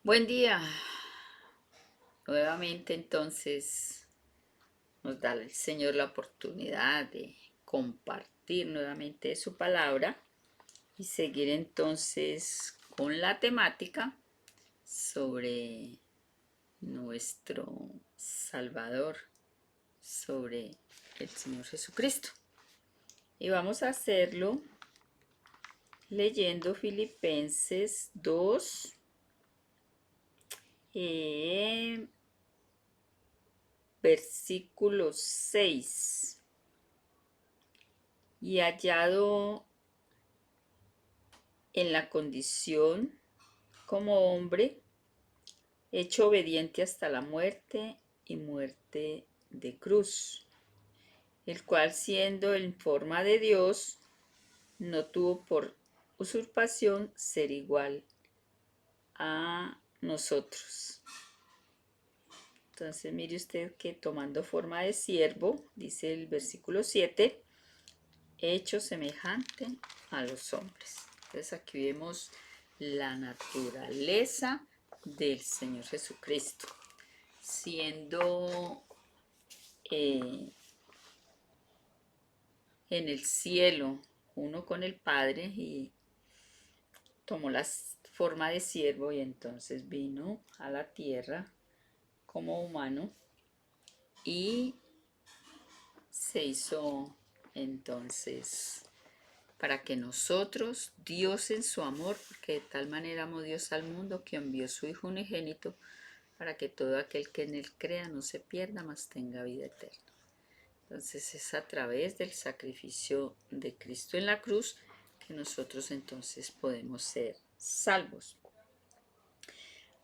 Buen día. Nuevamente entonces nos da el Señor la oportunidad de compartir nuevamente su palabra y seguir entonces con la temática sobre nuestro Salvador, sobre el Señor Jesucristo. Y vamos a hacerlo leyendo Filipenses 2, versículo 6. Y hallado en la condición como hombre, hecho obediente hasta la muerte y muerte de cruz, el cual siendo en forma de Dios, no tuvo por usurpación ser igual a nosotros. Entonces mire usted que tomando forma de siervo, dice el versículo 7, hecho semejante a los hombres. Entonces aquí vemos la naturaleza del Señor Jesucristo, siendo en el cielo uno con el Padre y tomó la forma de siervo y entonces vino a la tierra como humano y se hizo entonces para que nosotros, Dios en su amor, porque de tal manera amó Dios al mundo que envió su Hijo unigénito, para que todo aquel que en él crea no se pierda, mas tenga vida eterna. Entonces es a través del sacrificio de Cristo en la cruz que nosotros entonces podemos ser salvos.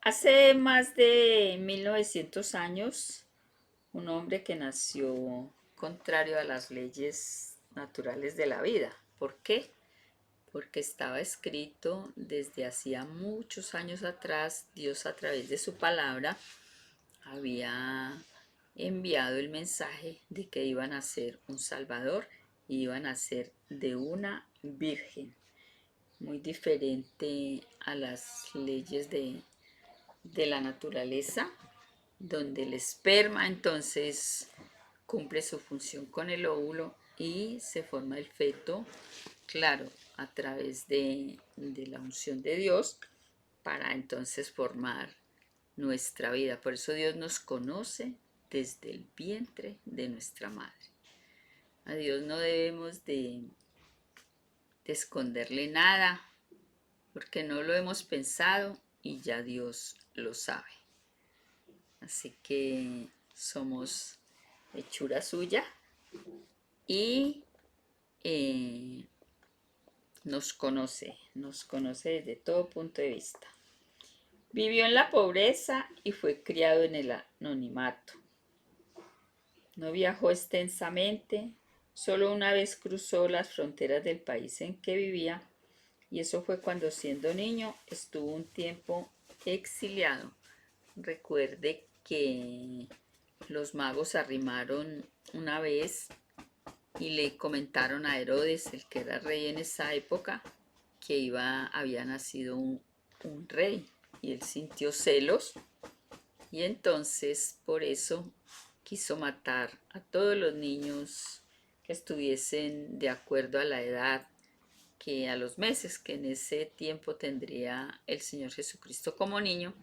Hace más de 1900 años, un hombre que nació contrario a las leyes naturales de la vida. ¿Por qué? Porque estaba escrito desde hacía muchos años atrás, Dios a través de su palabra había enviado el mensaje de que iban a ser un Salvador y iban a ser de una virgen, muy diferente a las leyes de la naturaleza, donde el esperma entonces cumple su función con el óvulo y se forma el feto, claro, a través de la unción de Dios, para entonces formar nuestra vida. Por eso Dios nos conoce desde el vientre de nuestra madre. A Dios no debemos de esconderle nada, porque no lo hemos pensado y ya Dios lo sabe. Así que somos hechura suya y eh, nos conoce desde todo punto de vista. Vivió en la pobreza y fue criado en el anonimato. No viajó extensamente, solo una vez cruzó las fronteras del país en que vivía, y eso fue cuando siendo niño estuvo un tiempo exiliado. Recuerde que los magos arrimaron una vez y le comentaron a Herodes, el que era rey en esa época, que había nacido un rey, y él sintió celos y entonces por eso quiso matar a todos los niños que estuviesen de acuerdo a la edad, que a los meses que en ese tiempo tendría el Señor Jesucristo como niño.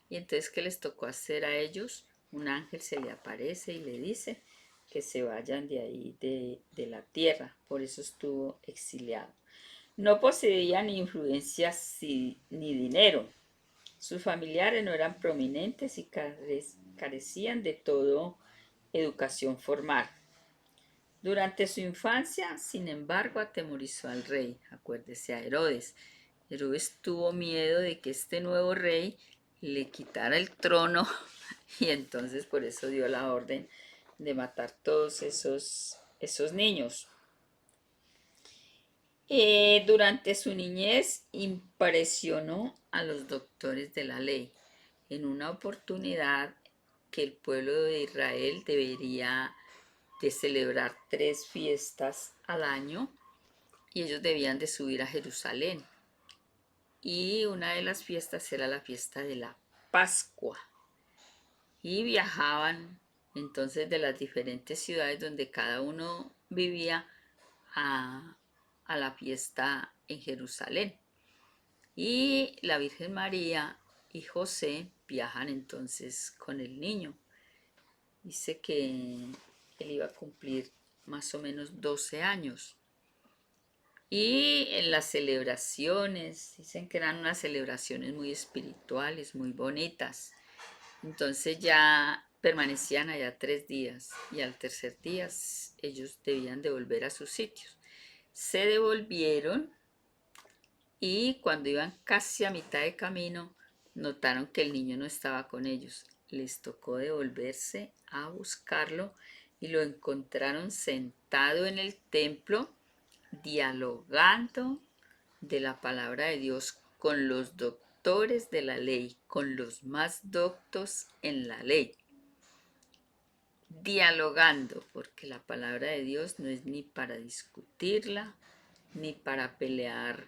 Y entonces, ¿qué les tocó hacer a ellos? Un ángel se le aparece y le dice que se vayan de ahí, de la tierra. Por eso estuvo exiliado. No poseía ni influencias ni dinero. Sus familiares no eran prominentes y carecían de toda educación formal. Durante su infancia, sin embargo, atemorizó al rey. Acuérdese a Herodes. Herodes tuvo miedo de que este nuevo rey le quitara el trono y entonces por eso dio la orden de matar todos esos niños. Durante su niñez impresionó a los doctores de la ley. En una oportunidad que el pueblo de Israel debería de celebrar 3 fiestas al año y ellos debían de subir a Jerusalén. y una de las fiestas era la fiesta de la Pascua. Y viajaban entonces de las diferentes ciudades donde cada uno vivía a, a la fiesta en Jerusalén. Y la Virgen María y José viajan entonces con el niño. Dice que él iba a cumplir más o menos 12 años. Y en las celebraciones, dicen que eran unas celebraciones muy espirituales, muy bonitas. Entonces ya permanecían allá 3 días y al tercer día ellos debían de volver a sus sitios. Se devolvieron y cuando iban casi a mitad de camino notaron que el niño no estaba con ellos. Les tocó devolverse a buscarlo y lo encontraron sentado en el templo dialogando de la palabra de Dios con los doctores de la ley, con los más doctos en la ley. Dialogando, porque la palabra de Dios no es ni para discutirla, ni para pelear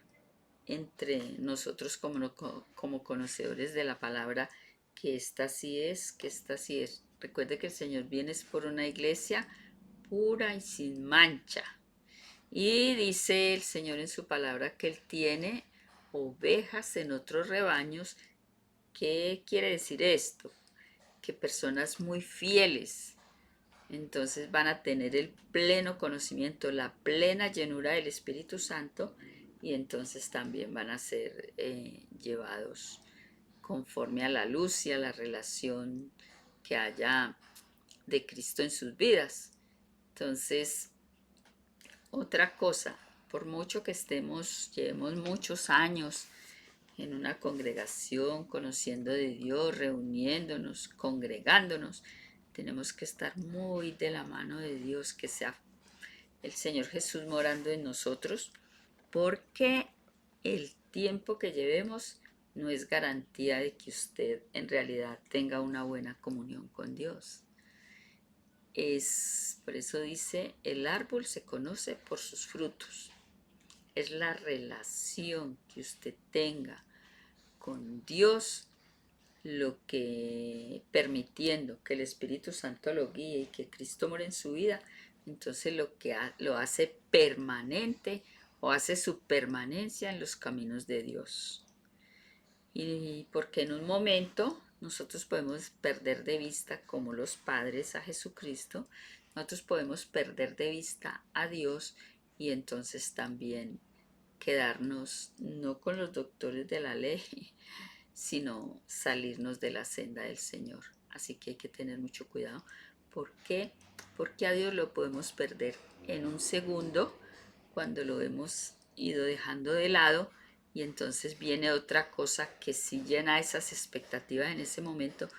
entre nosotros como conocedores de la palabra, que esta sí es, que esta sí es. Recuerde que el Señor viene por una iglesia pura y sin mancha. Y dice el Señor en su palabra que Él tiene ovejas en otros rebaños. ¿Qué quiere decir esto? Que personas muy fieles, entonces van a tener el pleno conocimiento, la plena llenura del Espíritu Santo y entonces también van a ser llevados conforme a la luz y a la relación que haya de Cristo en sus vidas. Entonces, otra cosa, por mucho que llevemos muchos años en una congregación, conociendo de Dios, reuniéndonos, congregándonos, tenemos que estar muy de la mano de Dios, que sea el Señor Jesús morando en nosotros, porque el tiempo que llevemos no es garantía de que usted en realidad tenga una buena comunión con Dios. Por eso dice, el árbol se conoce por sus frutos. Es la relación que usted tenga con Dios lo que permitiendo que el Espíritu Santo lo guíe y que Cristo more en su vida, entonces lo hace permanente o hace su permanencia en los caminos de Dios. Y porque en un momento nosotros podemos perder de vista como los padres a Jesucristo, nosotros podemos perder de vista a Dios y entonces también quedarnos no con los doctores de la ley, sino salirnos de la senda del Señor. Así que hay que tener mucho cuidado. ¿Por qué? Porque a Dios lo podemos perder en un segundo cuando lo hemos ido dejando de lado y entonces viene otra cosa que sí llena esas expectativas en ese momento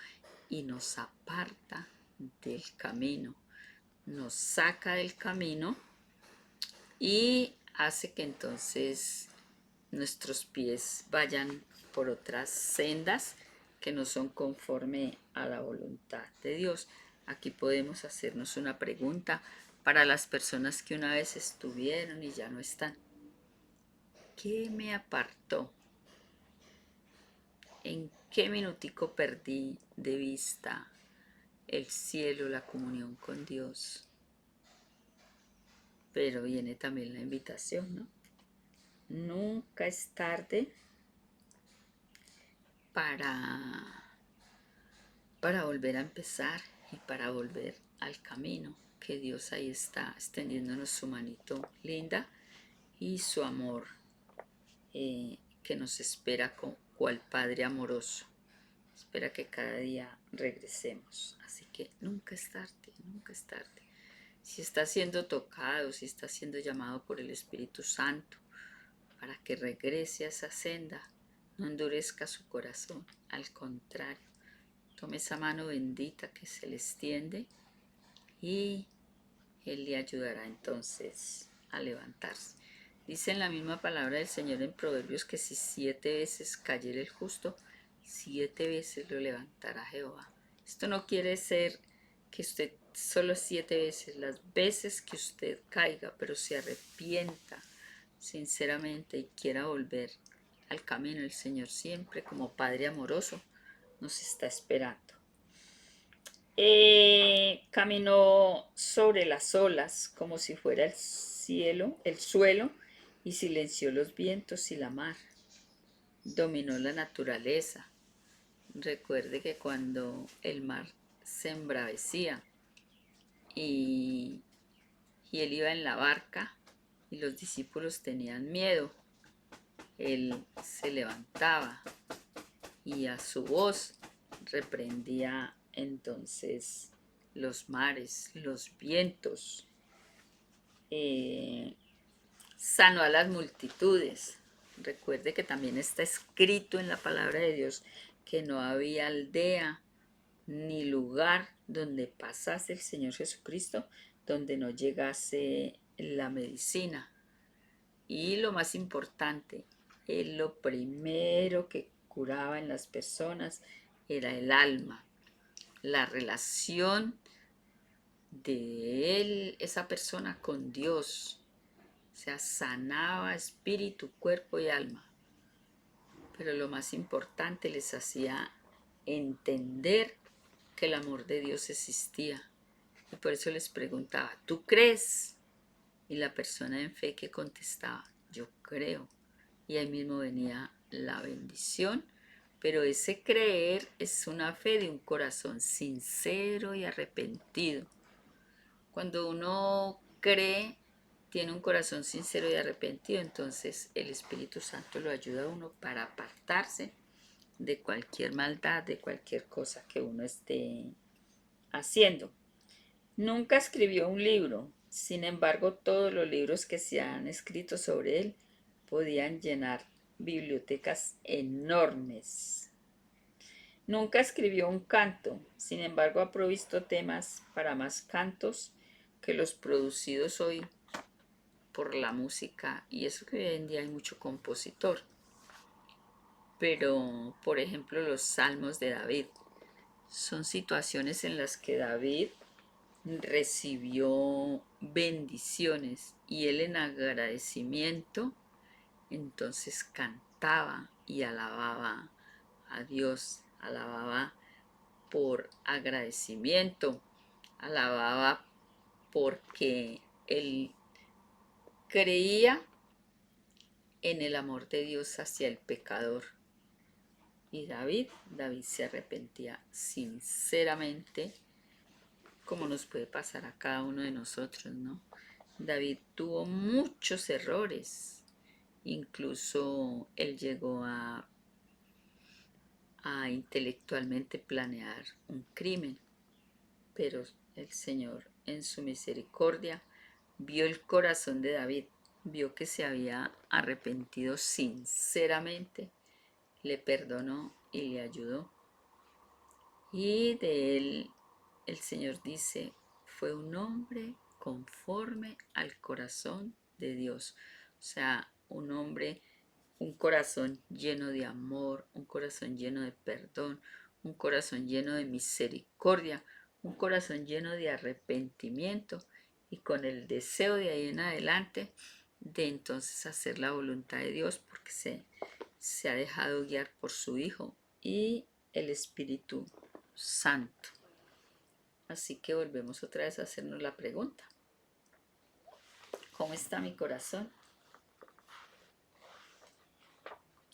y nos aparta del camino, nos saca del camino y hace que entonces nuestros pies vayan por otras sendas que no son conforme a la voluntad de Dios. Aquí podemos hacernos una pregunta para las personas que una vez estuvieron y ya no están. ¿Qué me apartó? ¿En qué minutico perdí de vista el cielo, la comunión con Dios? Pero viene también la invitación, ¿no? Nunca es tarde para volver a empezar y para volver al camino, que Dios ahí está extendiéndonos su manito linda y su amor que nos espera cual Padre amoroso. Espera que cada día regresemos. Así que nunca es tarde, nunca es tarde. Si está siendo tocado, si está siendo llamado por el Espíritu Santo para que regrese a esa senda, no endurezca su corazón, al contrario, tome esa mano bendita que se le extiende y Él le ayudará entonces a levantarse. Dice en la misma palabra del Señor en Proverbios que si 7 veces cayera el justo, 7 veces lo levantará Jehová. Esto no quiere decir que usted solo 7 veces, las veces que usted caiga, pero se arrepienta sinceramente y quiera volver al camino. El Señor siempre, como Padre amoroso, nos está esperando. Caminó sobre las olas como si fuera el cielo, el suelo, y silenció los vientos y la mar. Dominó la naturaleza. Recuerde que cuando el mar se embravecía y, y él iba en la barca y los discípulos tenían miedo, él se levantaba y a su voz reprendía entonces los mares, los vientos, sanó a las multitudes. Recuerde que también está escrito en la palabra de Dios que no había aldea ni lugar donde pasase el Señor Jesucristo donde no llegase la medicina. Y lo más importante, lo primero que curaba en las personas era el alma, la relación de él, esa persona con Dios. O sea, sanaba espíritu, cuerpo y alma. Pero lo más importante, les hacía entender que el amor de Dios existía. Y por eso les preguntaba, ¿tú crees? Y la persona en fe que contestaba, yo creo. Y ahí mismo venía la bendición. Pero ese creer es una fe de un corazón sincero y arrepentido. Cuando uno cree, tiene un corazón sincero y arrepentido, entonces el Espíritu Santo lo ayuda a uno para apartarse de cualquier maldad, de cualquier cosa que uno esté haciendo. Nunca escribió un libro, sin embargo todos los libros que se han escrito sobre él podían llenar bibliotecas enormes. Nunca escribió un canto, sin embargo ha provisto temas para más cantos que los producidos hoy por la música, y eso que hoy en día hay mucho compositor. Pero, por ejemplo, los salmos de David son situaciones en las que David recibió bendiciones y él en agradecimiento entonces cantaba y alababa a Dios, alababa por agradecimiento, alababa porque él creía en el amor de Dios hacia el pecador. Y David se arrepentía sinceramente, como nos puede pasar a cada uno de nosotros, ¿no? David tuvo muchos errores, incluso él llegó a intelectualmente planear un crimen, pero el Señor en su misericordia vio el corazón de David, vio que se había arrepentido sinceramente, le perdonó y le ayudó. Y de él el Señor dice, fue un hombre conforme al corazón de Dios. O sea, un hombre, un corazón lleno de amor, un corazón lleno de perdón, un corazón lleno de misericordia, un corazón lleno de arrepentimiento y con el deseo de ahí en adelante de entonces hacer la voluntad de Dios porque se ha dejado guiar por su Hijo y el Espíritu Santo. Así que volvemos otra vez a hacernos la pregunta. ¿Cómo está mi corazón?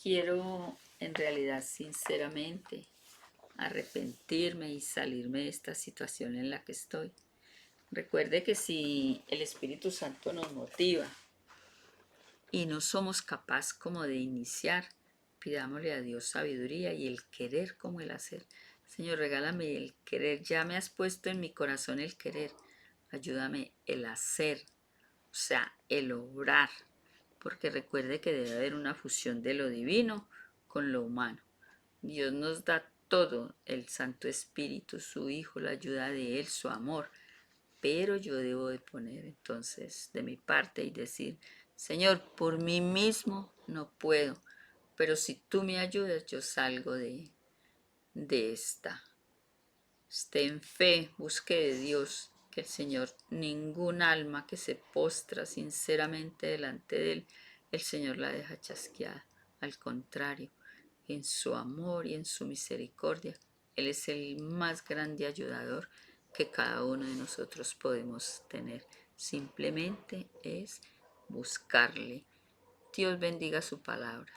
Quiero en realidad sinceramente arrepentirme y salirme de esta situación en la que estoy. Recuerde que si el Espíritu Santo nos motiva y no somos capaces como de iniciar, pidámosle a Dios sabiduría y el querer como el hacer. Señor, regálame el querer. Ya me has puesto en mi corazón el querer. Ayúdame el hacer, o sea, el obrar. Porque recuerde que debe haber una fusión de lo divino con lo humano. Dios nos da todo, el Santo Espíritu, su Hijo, la ayuda de Él, su amor. Pero yo debo de poner entonces de mi parte y decir, Señor, por mí mismo no puedo, pero si tú me ayudas, yo salgo de esta. Esté en fe, busque de Dios, que el Señor, ningún alma que se postra sinceramente delante de Él, el Señor la deja chasqueada. Al contrario, en su amor y en su misericordia, Él es el más grande ayudador que cada uno de nosotros podemos tener. Simplemente es buscarle. Dios bendiga su palabra.